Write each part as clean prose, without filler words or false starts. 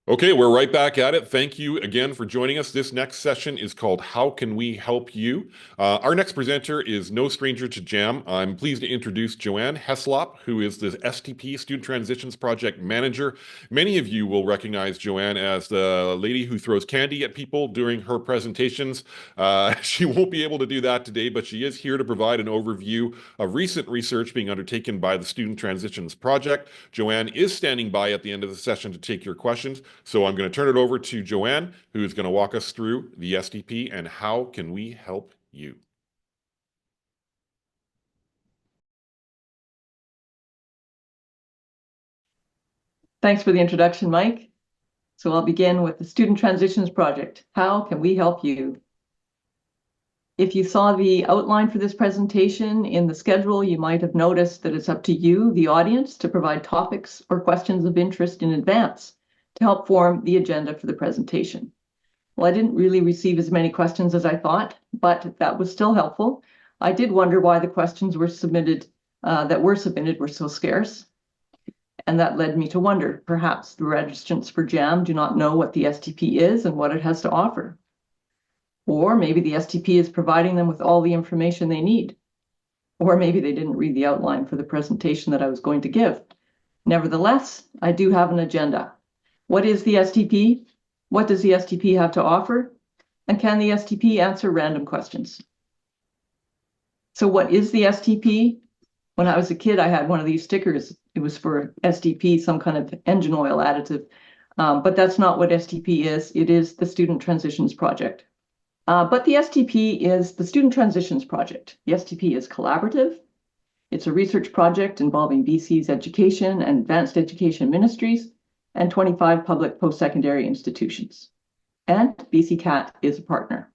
Okay, we're right back at it. Thank you again for joining us. This next session is called How Can We Help You? Our next presenter is no stranger to JAM. I'm pleased to introduce Joanne Heslop, who is the STP Student Transitions Project Manager. Many of you will recognize Joanne as the lady who throws candy at people during her presentations. She won't be able to do that today, but she is here to provide an overview of recent research being undertaken by the Student Transitions Project. Joanne is standing by at the end of the session to take your questions. So I'm going to turn it over to Joanne, who is going to walk us through the STP and how can we help you. Thanks for the introduction, Mike. So I'll begin with the Student Transitions Project. How can we help you? If you saw the outline for this presentation in the schedule, you might have noticed that it's up to you, the audience, to provide topics or questions of interest in advance to help form the agenda for the presentation. Well, I didn't really receive as many questions as I thought, but that was still helpful. I did wonder why the questions were submitted were so scarce. And that led me to wonder, perhaps the registrants for JAM do not know what the STP is and what it has to offer. Or maybe the STP is providing them with all the information they need. Or maybe they didn't read the outline for the presentation that I was going to give. Nevertheless, I do have an agenda. What is the STP? What does the STP have to offer? And can the STP answer random questions? So what is the STP? When I was a kid, I had one of these stickers. It was for STP, some kind of engine oil additive. But that's not what STP is. It is the Student Transitions Project. But the STP is the Student Transitions Project. The STP is collaborative. It's a research project involving BC's education and advanced education ministries and 25 public post-secondary institutions. And BCCAT is a partner.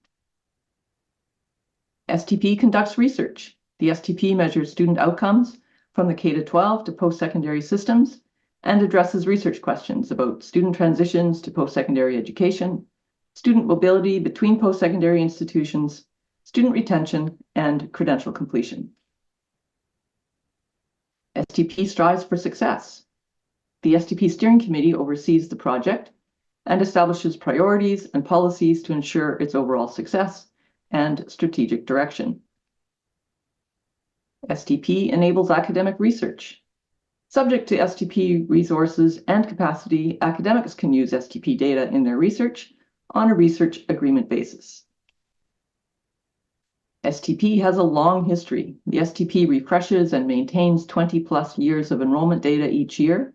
STP conducts research. The STP measures student outcomes from the K-12 to post-secondary systems and addresses research questions about student transitions to post-secondary education, student mobility between post-secondary institutions, student retention, and credential completion. STP strives for success. The STP Steering Committee oversees the project and establishes priorities and policies to ensure its overall success and strategic direction. STP enables academic research. Subject to STP resources and capacity, academics can use STP data in their research on a research agreement basis. STP has a long history. The STP refreshes and maintains 20+ years of enrollment data each year.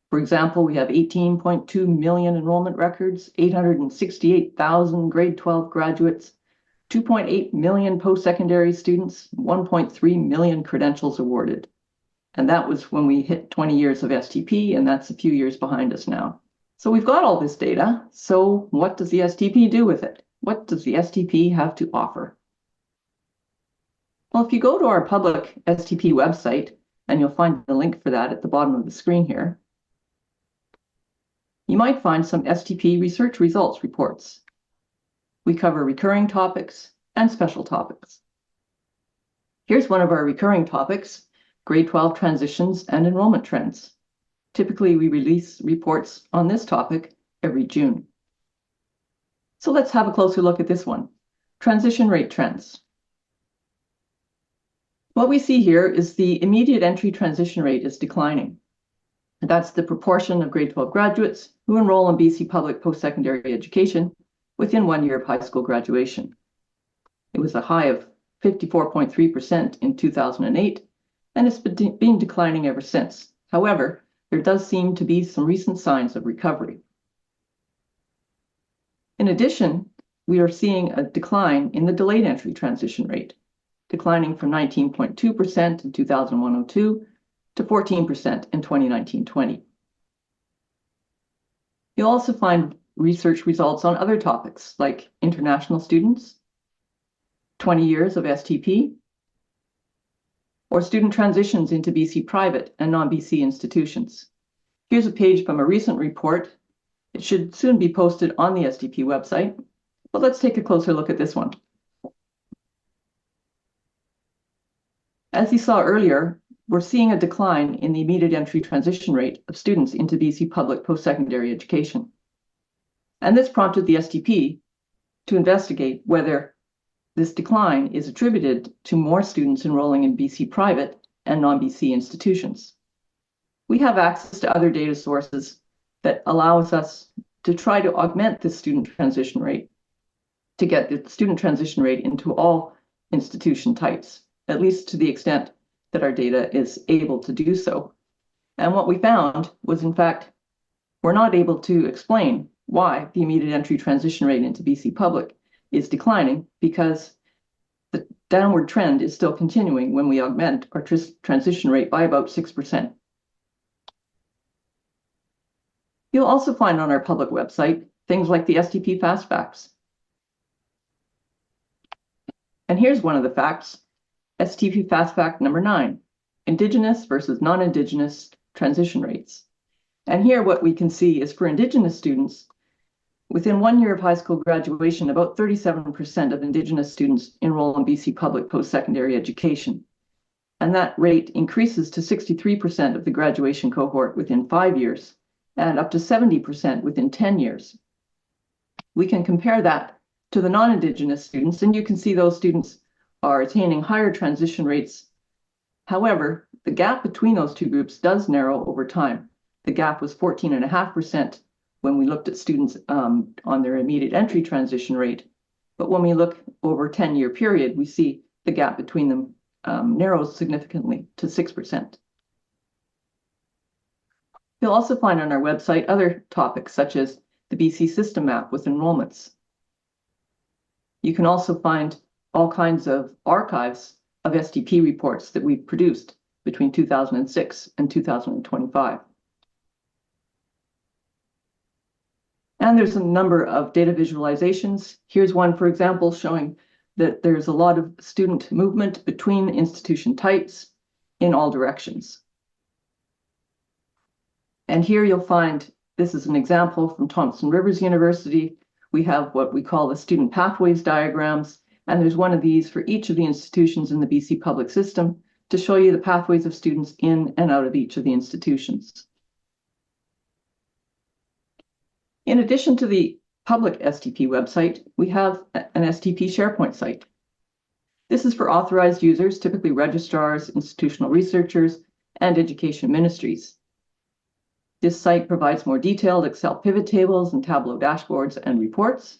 For example, we have 18.2 million enrollment records, 868,000 grade 12 graduates, 2.8 million post-secondary students, 1.3 million credentials awarded. And that was when we hit 20 years of STP, and that's a few years behind us now. So we've got all this data. So what does the STP do with it? What does the STP have to offer? Well, if you go to our public STP website, and you'll find the link for that at the bottom of the screen here, you might find some STP research results reports. We cover recurring topics and special topics. Here's one of our recurring topics, grade 12 transitions and enrollment trends. Typically, we release reports on this topic every June. So let's have a closer look at this one, transition rate trends. What we see here is the immediate entry transition rate is declining. And that's the proportion of grade 12 graduates who enroll in BC public post-secondary education within 1 year of high school graduation. It was a high of 54.3% in 2008, and it's been declining ever since. However, there does seem to be some recent signs of recovery. In addition, we are seeing a decline in the delayed entry transition rate, declining from 19.2% in 2001-02 to 14% in 2019-20. You'll also find research results on other topics like international students, 20 years of STP, or student transitions into BC private and non-BC institutions. Here's a page from a recent report. It should soon be posted on the STP website, but let's take a closer look at this one. As you saw earlier, we're seeing a decline in the immediate entry transition rate of students into BC public post-secondary education. And this prompted the STP to investigate whether this decline is attributed to more students enrolling in BC private and non-BC institutions. We have access to other data sources that allows us to try to augment the student transition rate, to get the student transition rate into all institution types, at least to the extent that our data is able to do so. And what we found was, in fact, we're not able to explain why the immediate entry transition rate into BC Public is declining, because the downward trend is still continuing when we augment our transition rate by about 6%. You'll also find on our public website things like the STP Fast Facts. And here's one of the facts, STP Fast Fact number 9, Indigenous versus non-Indigenous transition rates. And here what we can see is for Indigenous students, within 1 year of high school graduation, about 37% of Indigenous students enroll in BC Public post-secondary education. And that rate increases to 63% of the graduation cohort within 5 years, and up to 70% within 10 years. We can compare that to the non-Indigenous students, and you can see those students are attaining higher transition rates. However, the gap between those two groups does narrow over time. The gap was 14.5% when we looked at students on their immediate entry transition rate. But when we look over a 10-year period, we see the gap between them narrows significantly to 6%. You'll also find on our website other topics such as the BC system map with enrollments. You can also find all kinds of archives of STP reports that we've produced between 2006 and 2025. And there's a number of data visualizations. Here's one, for example, showing that there's a lot of student movement between institution types in all directions. And here you'll find, this is an example from Thompson Rivers University. We have what we call the student pathways diagrams, and there's one of these for each of the institutions in the BC public system to show you the pathways of students in and out of each of the institutions. In addition to the public STP website, we have an STP SharePoint site. This is for authorized users, typically registrars, institutional researchers, and education ministries. This site provides more detailed Excel pivot tables and Tableau dashboards and reports.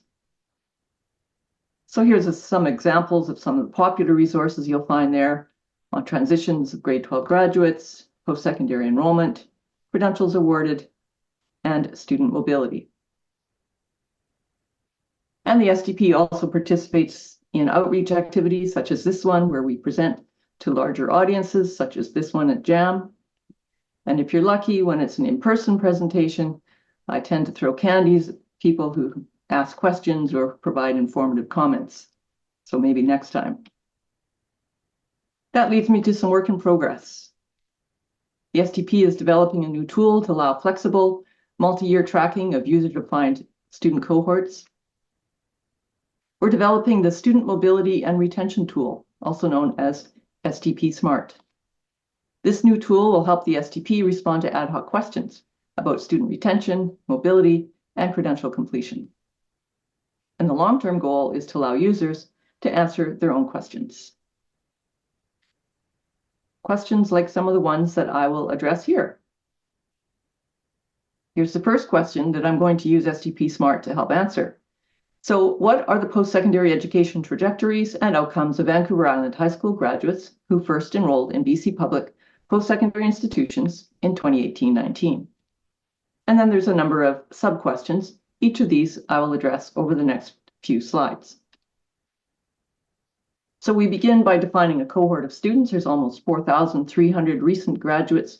So here's some examples of some of the popular resources you'll find there on transitions of grade 12 graduates, post-secondary enrollment, credentials awarded, and student mobility. And the STP also participates in outreach activities such as this one, where we present to larger audiences, such as this one at JAM. And if you're lucky, when it's an in-person presentation, I tend to throw candies at people who ask questions or provide informative comments. So maybe next time. That leads me to some work in progress. The STP is developing a new tool to allow flexible, multi-year tracking of user-defined student cohorts. We're developing the Student Mobility and Retention Tool, also known as STP Smart. This new tool will help the STP respond to ad hoc questions about student retention, mobility, and credential completion. And the long-term goal is to allow users to answer their own questions. Questions like some of the ones that I will address here. Here's the first question that I'm going to use STP Smart to help answer. So what are the post-secondary education trajectories and outcomes of Vancouver Island High School graduates who first enrolled in BC public post-secondary institutions in 2018-19? And then there's a number of sub-questions. Each of these I will address over the next few slides. So we begin by defining a cohort of students. There's almost 4,300 recent graduates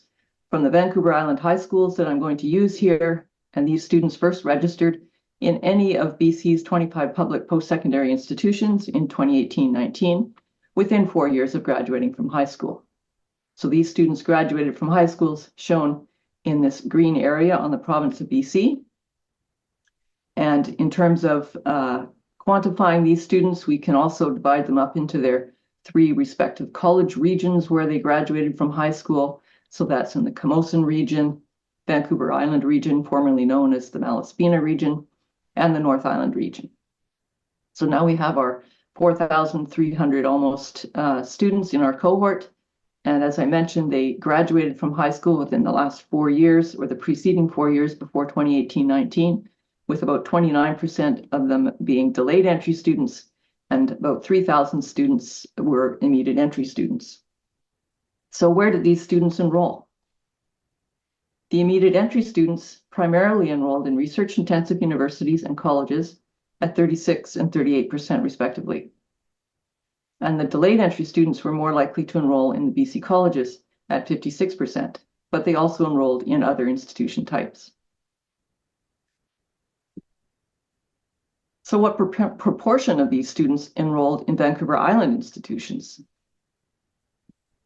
from the Vancouver Island high schools that I'm going to use here. And these students first registered in any of BC's 25 public post-secondary institutions in 2018-19 within 4 years of graduating from high school. So these students graduated from high schools shown in this green area on the province of BC. And in terms of quantifying these students, we can also divide them up into their 3 respective college regions where they graduated from high school. So that's in the Camosun region, Vancouver Island region, formerly known as the Malaspina region, and the North Island region. So now we have our 4,300 almost students in our cohort. And as I mentioned, they graduated from high school within the last 4 years or the preceding 4 years before 2018-19, with about 29% of them being delayed entry students, and about 3,000 students were immediate entry students. So where did these students enroll? The immediate entry students primarily enrolled in research-intensive universities and colleges at 36% and 38% respectively. And the delayed entry students were more likely to enroll in the BC colleges at 56%, but they also enrolled in other institution types. So what proportion of these students enrolled in Vancouver Island institutions?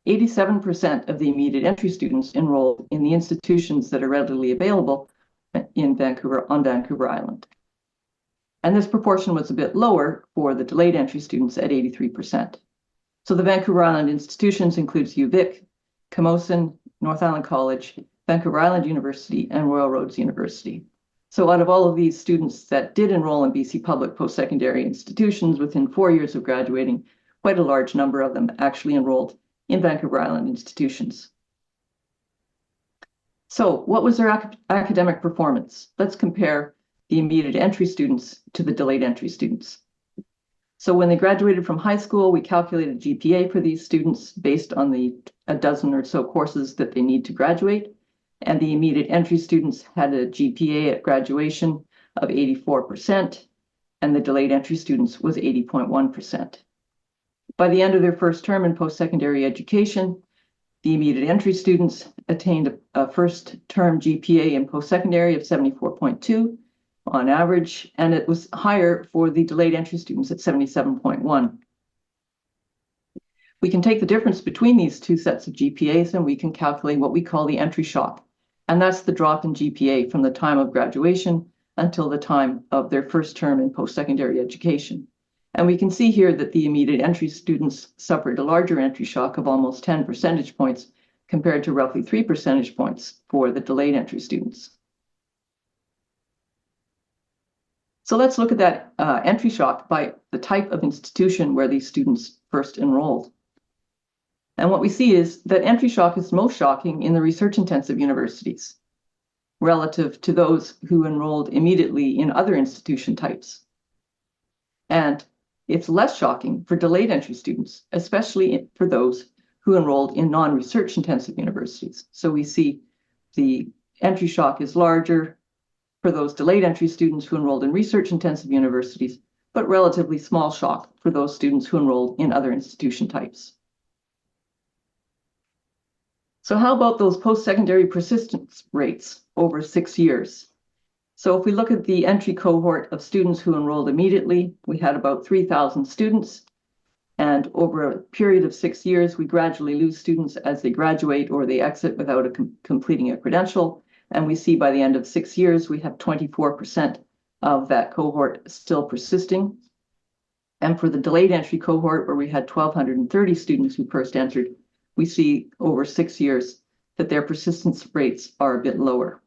87% of the immediate entry students enrolled in the institutions that are readily available on Vancouver Island. And this proportion was a bit lower for the delayed entry students at 83%. So the Vancouver Island institutions includes UVic, Camosun, North Island College, Vancouver Island University, and Royal Roads University. So out of all of these students that did enroll in BC public post-secondary institutions within 4 years of graduating, quite a large number of them actually enrolled in Vancouver Island institutions. So what was their academic performance? Let's compare the immediate entry students to the delayed entry students. So when they graduated from high school, we calculated GPA for these students based on a dozen or so courses that they need to graduate. And the immediate entry students had a GPA at graduation of 84%, and the delayed entry students was 80.1%. By the end of their first term in post-secondary education, the immediate entry students attained a first-term GPA in post-secondary of 74.2 on average, and it was higher for the delayed entry students at 77.1. We can take the difference between these two sets of GPAs and we can calculate what we call the entry shock. And that's the drop in GPA from the time of graduation until the time of their first term in post-secondary education. And we can see here that the immediate entry students suffered a larger entry shock of almost 10 percentage points compared to roughly 3 percentage points for the delayed entry students. So let's look at that entry shock by the type of institution where these students first enrolled. And what we see is that entry shock is most shocking in the research-intensive universities relative to those who enrolled immediately in other institution types. And it's less shocking for delayed entry students, especially for those who enrolled in non-research intensive universities. So we see the entry shock is larger for those delayed entry students who enrolled in research intensive universities, but relatively small shock for those students who enrolled in other institution types. So how about those post-secondary persistence rates over 6 years? So if we look at the entry cohort of students who enrolled immediately, we had about 3,000 students. And over a period of 6 years, we gradually lose students as they graduate or they exit without completing a credential. And we see by the end of 6 years, we have 24% of that cohort still persisting. And for the delayed entry cohort, where we had 1,230 students who first entered, we see over 6 years that their persistence rates are a bit lower.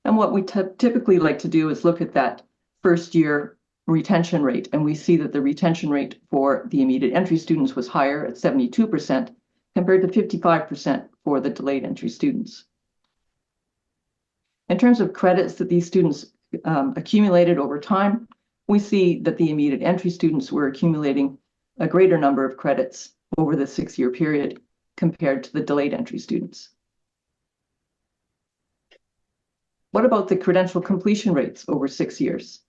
And what we typically like to do is look at that first year retention rate. And we see that the retention rate for the immediate entry students was higher at 72% compared to 55% for the delayed entry students. In terms of credits that these students accumulated over time, we see that the immediate entry students were accumulating a greater number of credits over the 6-year period compared to the delayed entry students. What about the credential completion rates over 6 years?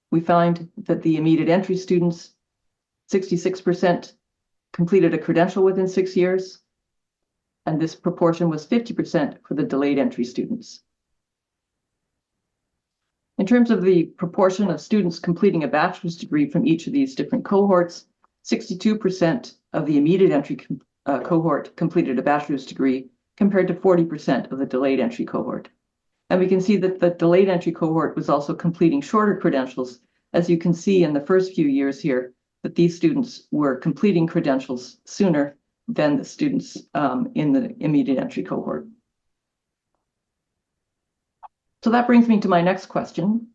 We find that the immediate entry students, 66% completed a credential within 6 years, and this proportion was 50% for the delayed entry students. In terms of the proportion of students completing a bachelor's degree from each of these different cohorts, 62% of the immediate entry cohort completed a bachelor's degree compared to 40% of the delayed entry cohort. And we can see that the delayed entry cohort was also completing shorter credentials, as you can see in the first few years here, that these students were completing credentials sooner than the students in the immediate entry cohort. So that brings me to my next question.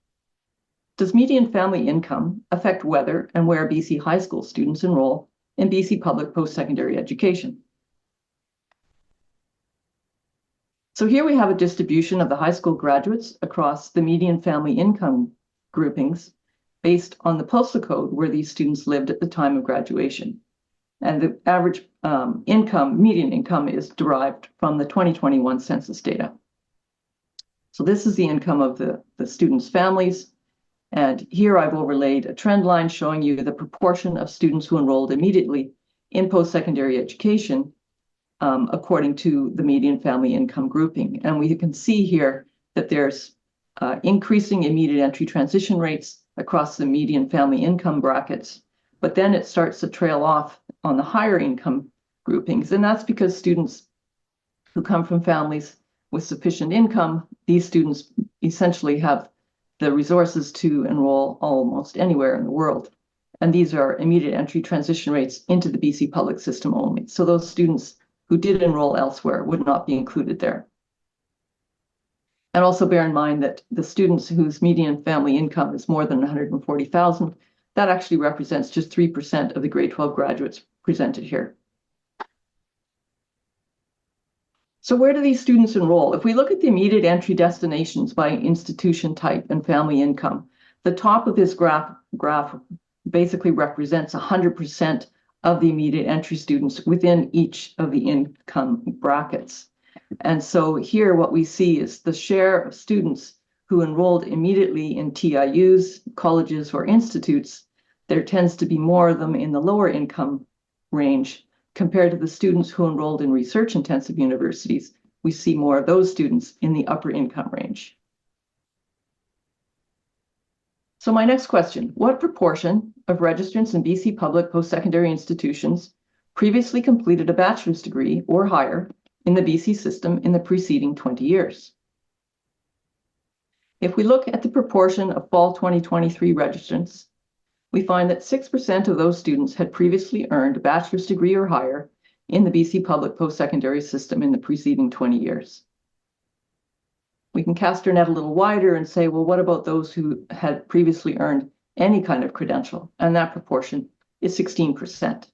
Does median family income affect whether and where BC high school students enroll in BC public post-secondary education? So here we have a distribution of the high school graduates across the median family income groupings based on the postal code where these students lived at the time of graduation. And the average median income is derived from the 2021 census data. So this is the income of the students' families. And here I've overlaid a trend line showing you the proportion of students who enrolled immediately in post-secondary education according to the median family income grouping. And we can see here that there's increasing immediate entry transition rates across the median family income brackets, but then it starts to trail off on the higher income groupings. And that's because students who come from families with sufficient income, these students essentially have the resources to enroll almost anywhere in the world. And these are immediate entry transition rates into the BC public system only. So those students who did enroll elsewhere would not be included there. And also bear in mind that the students whose median family income is more than 140,000, that actually represents just 3% of the grade 12 graduates presented here. So where do these students enroll? If we look at the immediate entry destinations by institution type and family income, the top of this graph basically represents 100% of the immediate entry students within each of the income brackets. And so here what we see is the share of students who enrolled immediately in TIUs, colleges, or institutes. There tends to be more of them in the lower income range compared to the students who enrolled in research-intensive universities. We see more of those students in the upper income range. So my next question, what proportion of registrants in BC public post-secondary institutions previously completed a bachelor's degree or higher in the BC system in the preceding 20 years? If we look at the proportion of fall 2023 registrants, we find that 6% of those students had previously earned a bachelor's degree or higher in the BC public post-secondary system in the preceding 20 years. We can cast our net a little wider and say, well, what about those who had previously earned any kind of credential? And that proportion is 16%.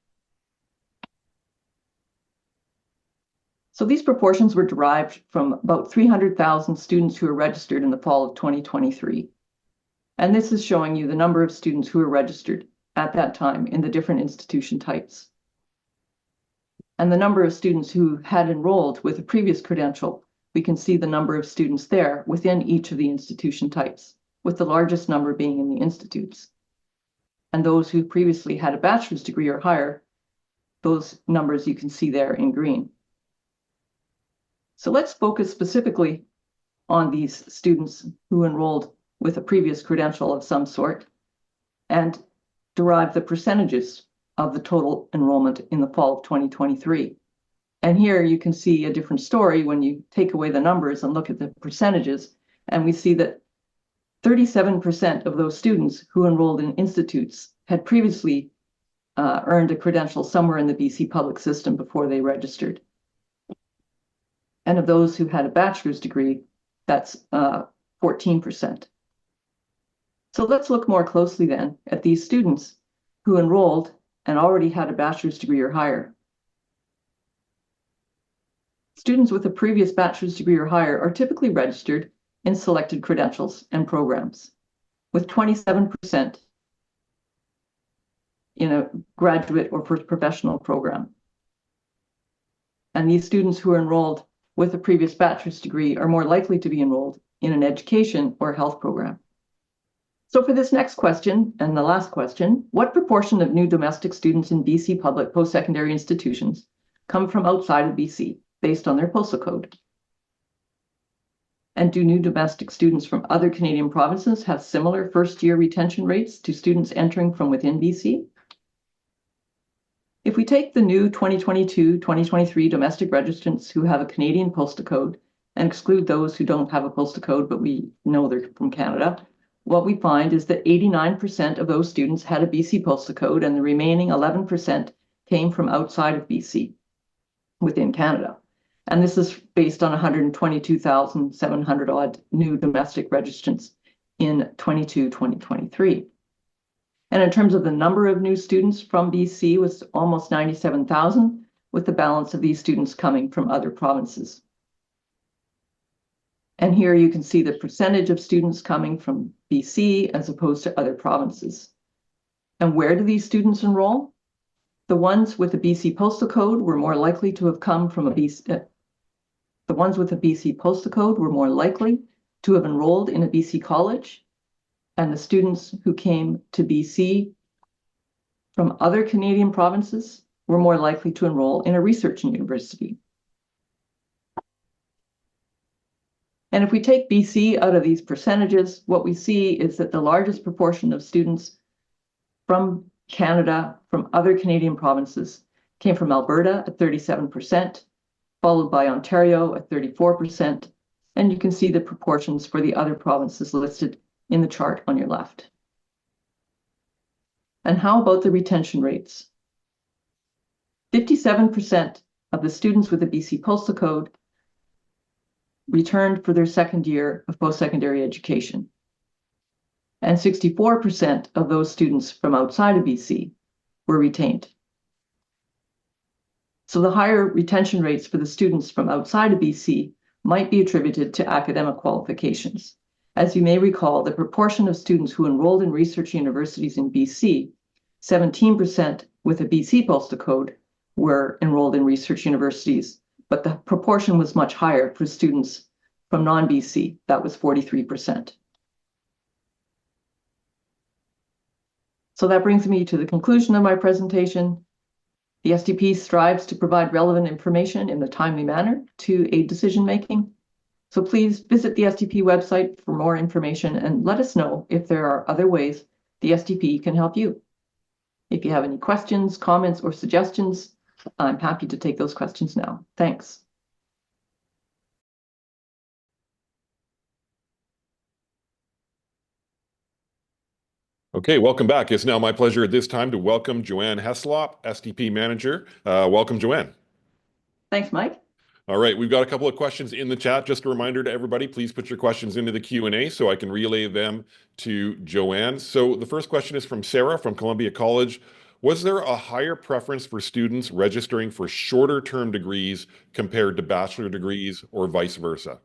So these proportions were derived from about 300,000 students who were registered in the fall of 2023. And this is showing you the number of students who were registered at that time in the different institution types. And the number of students who had enrolled with a previous credential, we can see the number of students there within each of the institution types, with the largest number being in the institutes. And those who previously had a bachelor's degree or higher, those numbers you can see there in green. So let's focus specifically on these students who enrolled with a previous credential of some sort and derive the percentages of the total enrollment in the fall of 2023. And here you can see a different story when you take away the numbers and look at the percentages. And we see that 37% of those students who enrolled in institutes had previously earned a credential somewhere in the BC public system before they registered. And of those who had a bachelor's degree, that's 14%. So let's look more closely then at these students who enrolled and already had a bachelor's degree or higher. Students with a previous bachelor's degree or higher are typically registered in selected credentials and programs, with 27% in a graduate or professional program. And these students who are enrolled with a previous bachelor's degree are more likely to be enrolled in an education or health program. So for this next question, and the last question, what proportion of new domestic students in BC public post-secondary institutions come from outside of BC based on their postal code? And do new domestic students from other Canadian provinces have similar first-year retention rates to students entering from within BC? If we take the new 2022-2023 domestic registrants who have a Canadian postal code and exclude those who don't have a postal code, but we know they're from Canada, what we find is that 89% of those students had a BC postal code and the remaining 11% came from outside of BC within Canada. And this is based on 122,700 odd new domestic registrants in 2023. And in terms of the number of new students from BC was almost 97,000, with the balance of these students coming from other provinces. And here you can see the percentage of students coming from BC as opposed to other provinces. And where do these students enroll? The ones with a BC postal code were more likely to have come from a BC. The ones with a BC postal code were more likely to have enrolled in a BC college, and the students who came to BC from other Canadian provinces were more likely to enroll in a research university. And if we take BC out of these percentages, what we see is that the largest proportion of students from Canada, from other Canadian provinces, came from Alberta at 37%, followed by Ontario at 34%. And you can see the proportions for the other provinces listed in the chart on your left. And how about the retention rates? 57% of the students with a BC postal code returned for their second year of post-secondary education. And 64% of those students from outside of BC were retained. So the higher retention rates for the students from outside of BC might be attributed to academic qualifications. As you may recall, the proportion of students who enrolled in research universities in BC, 17% with a BC postal code were enrolled in research universities, but the proportion was much higher for students from non-BC. That was 43%. So that brings me to the conclusion of my presentation. The STP strives to provide relevant information in a timely manner to aid decision-making. So please visit the STP website for more information and let us know if there are other ways the STP can help you. If you have any questions, comments, or suggestions, I'm happy to take those questions now. Thanks. Okay, welcome back. It's now my pleasure at this time to welcome Joanne Heslop, STP Manager. Welcome, Joanne. Thanks, Mike. All right, we've got a couple of questions in the chat. Just a reminder to everybody, please put your questions into the Q&A so I can relay them to Joanne. So the first question is from Sarah from Columbia College. Was there a higher preference for students registering for shorter term degrees compared to bachelor degrees or vice versa?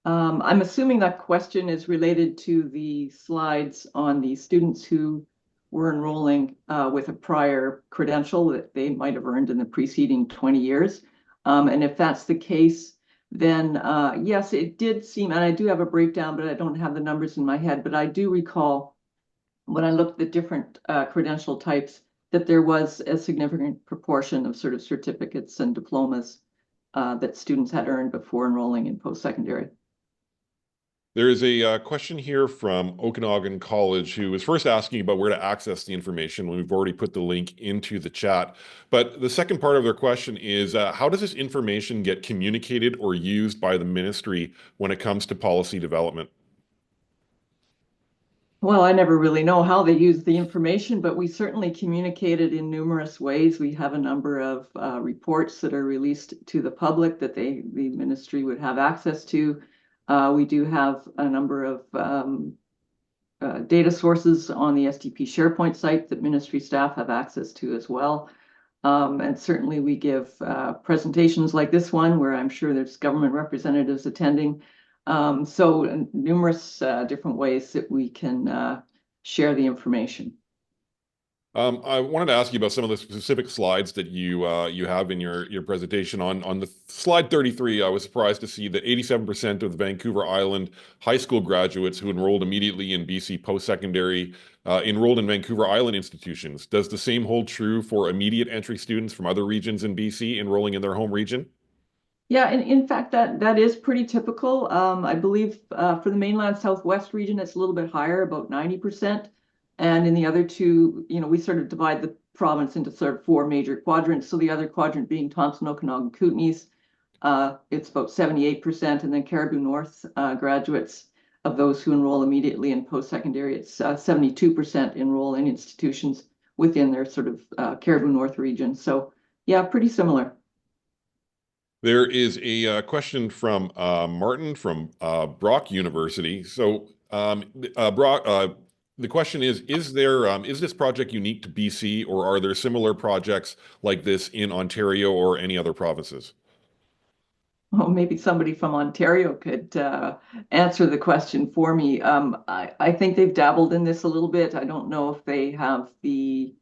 I'm assuming that question is related to the slides on the students who were enrolling with a prior credential that they might have earned in the preceding 20 years. And if that's the case, then yes, it did seem, and I do have a breakdown, but I don't have the numbers in my head, but I do recall when I looked at different credential types that there was a significant proportion of sort of certificates and diplomas that students had earned before enrolling in post-secondary. There is a question here from Okanagan College who was first asking about where to access the information when we've already put the link into the chat. But the second part of their question is, how does this information get communicated or used by the ministry when it comes to policy development? Well, I never really know how they use the information, but we certainly communicate it in numerous ways. We have a number of reports that are released to the public that the ministry would have access to. We do have a number of data sources on the STP SharePoint site that ministry staff have access to as well. And certainly we give presentations like this one where I'm sure there's government representatives attending. So numerous different ways that we can share the information. I wanted to ask you about some of the specific slides that you have in your presentation. On the slide 33, I was surprised to see that 87% of the Vancouver Island high school graduates who enrolled immediately in BC post-secondary enrolled in Vancouver Island institutions. Does the same hold true for immediate entry students from other regions in BC enrolling in their home region? Yeah, and in fact, that is pretty typical. I believe for the mainland Southwest region, it's a little bit higher, about 90%. And in the other two, we sort of divide the province into sort of four major quadrants. So the other quadrant being Thompson, Okanagan, Kootenays, it's about 78%. And then Cariboo North graduates of those who enroll immediately in post-secondary, it's 72% enroll in institutions within their sort of Cariboo North region. So yeah, pretty similar. There is a question from Martin from Brock University. So, Brock, the question is there is this project unique to BC, or are there similar projects like this in Ontario or any other provinces? Well, maybe somebody from Ontario could answer the question for me. I think they've dabbled in this a little bit. I don't know if they have the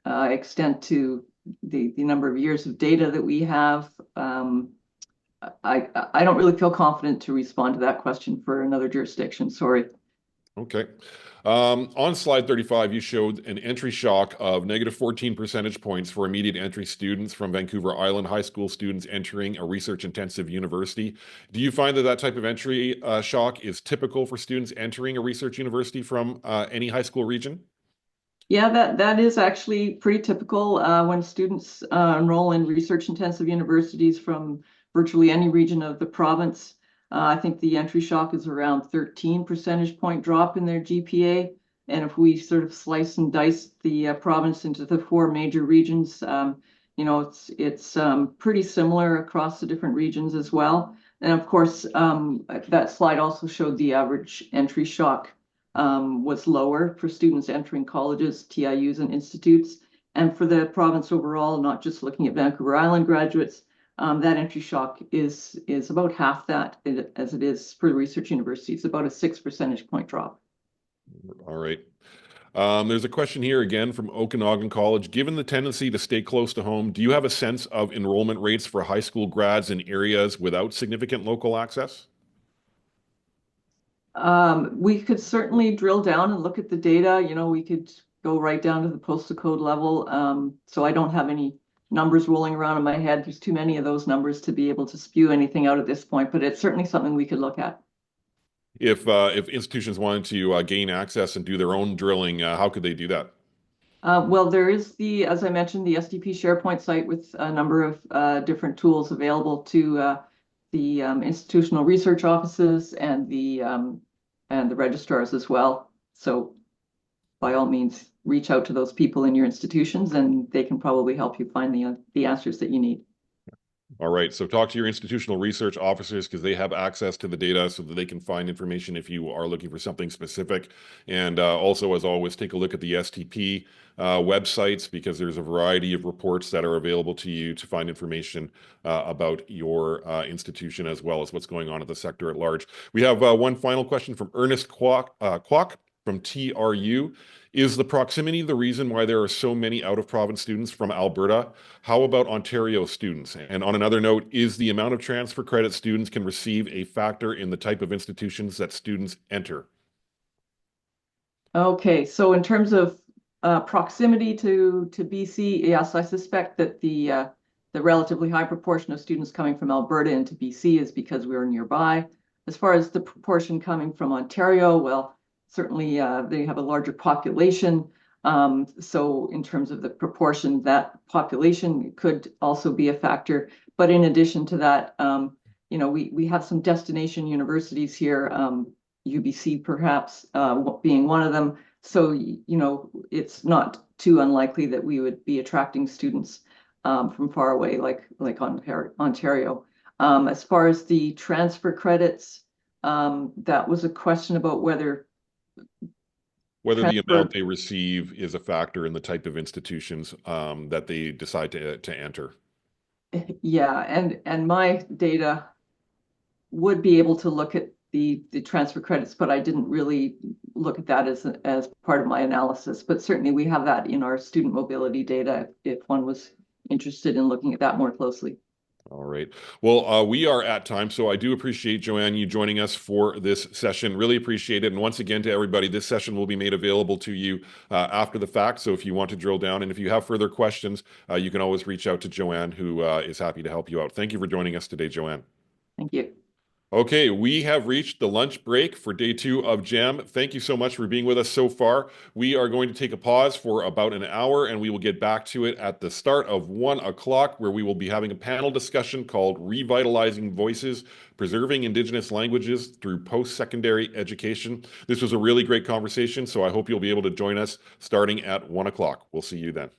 extent to the number of years of data that we have. I don't really feel confident to respond to that question for another jurisdiction. Sorry. Okay. On slide 35, you showed an entry shock of negative 14 percentage points for immediate entry students from Vancouver Island high school students entering a research-intensive university. Do you find that that type of entry shock is typical for students entering a research university from any high school region? Yeah, that is actually pretty typical when students enroll in research-intensive universities from virtually any region of the province. I think the entry shock is around 13 percentage point drop in their GPA. And if we sort of slice and dice the province into the four major regions, it's pretty similar across the different regions as well. And of course, that slide also showed the average entry shock was lower for students entering colleges, TIUs, and institutes. And for the province overall, not just looking at Vancouver Island graduates, that entry shock is about half that as it is for the research universities, about a 6 percentage point drop. All right. There's a question here again from Okanagan College. Given the tendency to stay close to home, do you have a sense of enrollment rates for high school grads in areas without significant local access? We could certainly drill down and look at the data. We could go right down to the postal code level. So I don't have any numbers rolling around in my head. There's too many of those numbers to be able to spew anything out at this point, but it's certainly something we could look at. If institutions wanted to gain access and do their own drilling, how could they do that? Well, there is as I mentioned, the STP SharePoint site with a number of different tools available to the institutional research offices and the registrars as well. So by all means, reach out to those people in your institutions and they can probably help you find the answers that you need. All right, so talk to your institutional research officers because they have access to the data so that they can find information if you are looking for something specific. And also, as always, take a look at the STP websites because there's a variety of reports that are available to you to find information about your institution as well as what's going on in the sector at large. We have one final question from Ernest Kwok from TRU. Is the proximity the reason why there are so many out-of-province students from Alberta? How about Ontario students? And on another note, is the amount of transfer credit students can receive a factor in the type of institutions that students enter? Okay, so in terms of proximity to BC, yes, I suspect that the relatively high proportion of students coming from Alberta into BC is because we're nearby. As far as the proportion coming from Ontario, well, certainly they have a larger population. So in terms of the proportion, that population could also be a factor. But in addition to that, we have some destination universities here, UBC perhaps being one of them. So, it's not too unlikely that we would be attracting students from far away, like Ontario. As far as the transfer credits, that was a question about whether the amount they receive is a factor in the type of institutions that they decide to enter. Yeah, and my data would be able to look at the transfer credits, but I didn't really look at that as part of my analysis. But certainly we have that in our student mobility data if one was interested in looking at that more closely. All right. Well, we are at time, so I do appreciate, Joanne, you joining us for this session. Really appreciate it. And once again, to everybody, this session will be made available to you after the fact. So if you want to drill down and if you have further questions, you can always reach out to Joanne, who is happy to help you out. Thank you for joining us today, Joanne. Thank you. Okay, we have reached the lunch break for day 2 of JAM. Thank you so much for being with us so far. We are going to take a pause for about an hour and we will get back to it at the start of 1 o'clock where we will be having a panel discussion called Revitalizing Voices, Preserving Indigenous Languages Through Post-Secondary Education. This was a really great conversation, so I hope you'll be able to join us starting at 1 o'clock. We'll see you then.